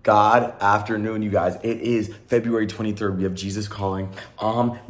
God afternoon, you guys. It is February 23rd. We have Jesus calling.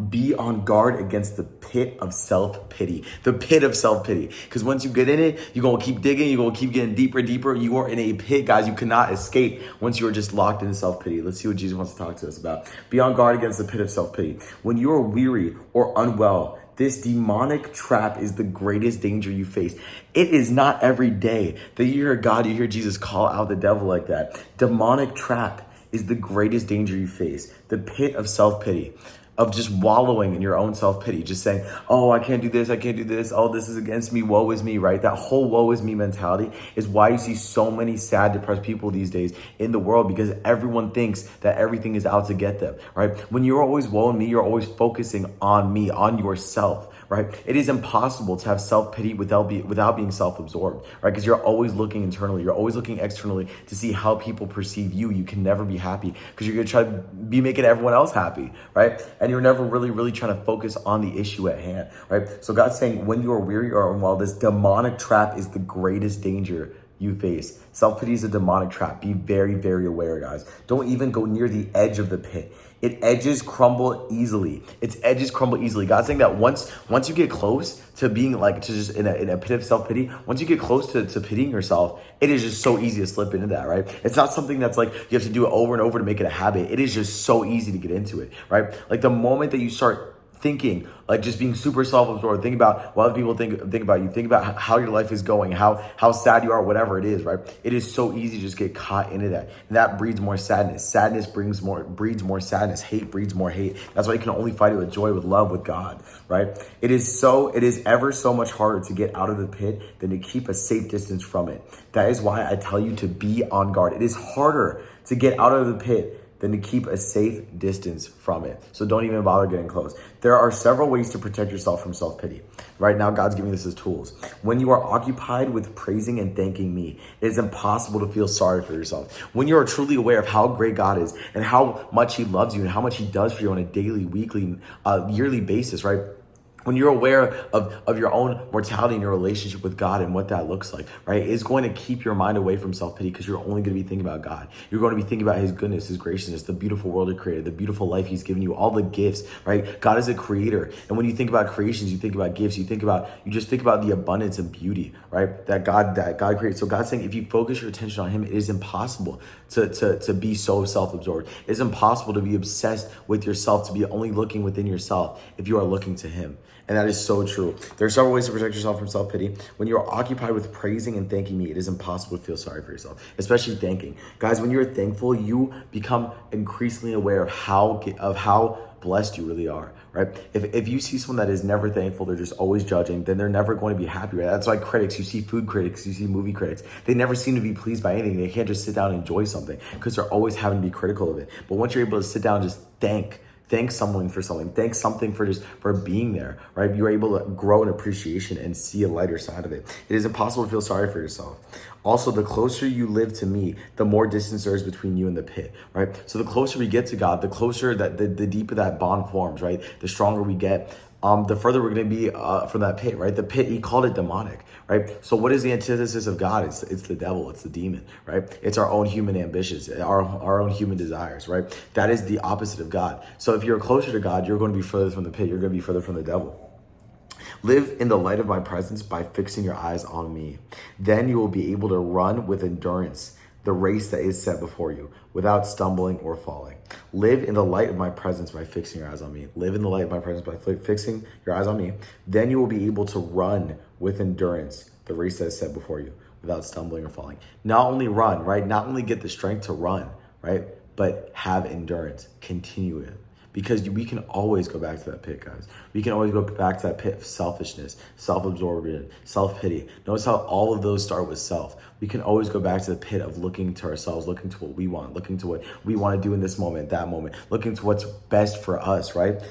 Be on guard against the pit of self-pity. The pit of self-pity. Because once you get in it, you're going to keep digging. You're going to keep getting deeper and deeper. You are in a pit, guys. You cannot escape once you are just locked in self-pity. Let's see what Jesus wants to talk to us about. Be on guard against the pit of self-pity. When you are weary or unwell, this demonic trap is the greatest danger you face. It is not every day that you hear God, you hear Jesus call out the devil like that. Demonic trap is the greatest danger you face. The pit of self-pity, of just wallowing in your own self-pity, just saying, oh, I can't do this, I can't do this, oh, this is against me, woe is me, right? That whole woe is me mentality is why you see so many sad, depressed people these days in the world, because everyone thinks that everything is out to get them, right? When you're always woe and me, you're always focusing on me, on yourself, right? It is impossible to have self-pity without being self-absorbed, right? Because you're always looking internally, you're always looking externally to see how people perceive you. You can never be happy because you're gonna try to be making everyone else happy, right? And you're never really trying to focus on the issue at hand, right? So God's saying when you are weary or unwell, this demonic trap is the greatest danger you face. Self-pity is a demonic trap. Be very aware, guys. Don't even go near the edge of the pit. Its edges crumble easily. God's saying that once you get close to being like, to just in a pit of self-pity, once you get close to pitying yourself, it is just so easy to slip into that, right? It's not something that's like you have to do it over and over to make it a habit. It is just so easy to get into it, right? Like the moment that you start thinking, like just being super self-absorbed, think about what other people think about you, think about how your life is going, how sad you are, whatever it is, right? It is so easy to just get caught into that. And that breeds more sadness. Sadness breeds more sadness. Hate breeds more hate. That's why you can only fight it with joy, with love, with God, right? It is ever so much harder to get out of the pit than to keep a safe distance from it. That is why I tell you to be on guard. It is harder to get out of the pit than to keep a safe distance from it. So don't even bother getting close. There are several ways to protect yourself from self-pity. Right now, God's giving us his tools. When you are occupied with praising and thanking me, it is impossible to feel sorry for yourself. When you are truly aware of how great God is and how much he loves you and how much he does for you on a daily, weekly, yearly basis, right? When you're aware of your own mortality and your relationship with God and what that looks like, right? It's going to keep your mind away from self-pity because you're only going to be thinking about God. You're going to be thinking about his goodness, his graciousness, the beautiful world he created, the beautiful life he's given you, all the gifts, right? God is a creator. And when you think about creations, you think about gifts, you just think about the abundance and beauty, right? That God created. So God's saying if you focus your attention on him, it is impossible to be so self-absorbed. It's impossible to be obsessed with yourself, to be only looking within yourself if you are looking to him. And that is so true. There are several ways to protect yourself from self-pity. When you are occupied with praising and thanking me, it is impossible to feel sorry for yourself, especially thanking. Guys, when you're thankful, you become increasingly aware of how blessed you really are, right? If you see someone that is never thankful, they're just always judging, then they're never going to be happy, right? That's why critics, you see food critics, you see movie critics, they never seem to be pleased by anything. They can't just sit down and enjoy something because they're always having to be critical of it. But once you're able to sit down and just thank someone for something, thank something for being there, right? You're able to grow an appreciation and see a lighter side of it. It is impossible to feel sorry for yourself. Also, the closer you live to me, the more distance there is between you and the pit, right? So the closer we get to God, the closer that the deeper that bond forms, right? The stronger we get, the further we're going to be from that pit, right? The pit, he called it demonic, right? So what is the antithesis of God? It's the devil, it's the demon, right? It's our own human ambitions, our own human desires, right? That is the opposite of God. So if you're closer to God, you're going to be further from the pit. You're going to be further from the devil. Live in the light of my presence by fixing your eyes on me. Then you will be able to run with endurance the race that is set before you without stumbling or falling. Live in the light of my presence by fixing your eyes on me. Live in the light of my presence by fixing your eyes on me. Then you will be able to run with endurance the race that is set before you without stumbling or falling. Not only run, right? Not only get the strength to run, right? But have endurance. Continue it. Because we can always go back to that pit, guys. We can always go back to that pit of selfishness, self-absorption, self-pity. Notice how all of those start with self. We can always go back to the pit of looking to ourselves, looking to what we want, looking to what we want to do in this moment, that moment, looking to what's best for us, right?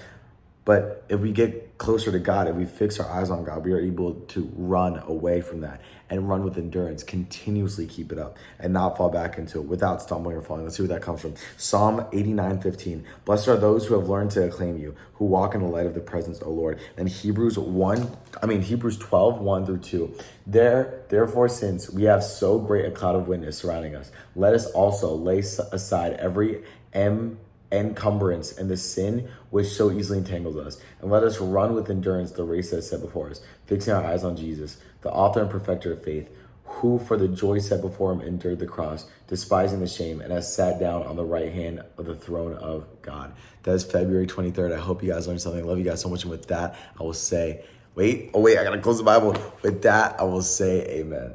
But if we get closer to God, if we fix our eyes on God, we are able to run away from that and run with endurance, continuously keep it up and not fall back into it without stumbling or falling. Let's see where that comes from. Psalm 89:15. Blessed are those who have learned to acclaim you, who walk in the light of the presence, O Lord. And Hebrews 12, 1-2. Therefore, since we have so great a cloud of witness surrounding us, let us also lay aside every encumbrance and the sin which so easily entangles us, and let us run with endurance the race that is set before us, fixing our eyes on Jesus, the author and perfecter of faith, who for the joy set before him endured the cross, despising the shame, and has sat down on the right hand of the throne of God. That is February 23rd. I hope you guys learned something. I love you guys so much. And with that, I will say, I gotta close the Bible. With that, I will say amen.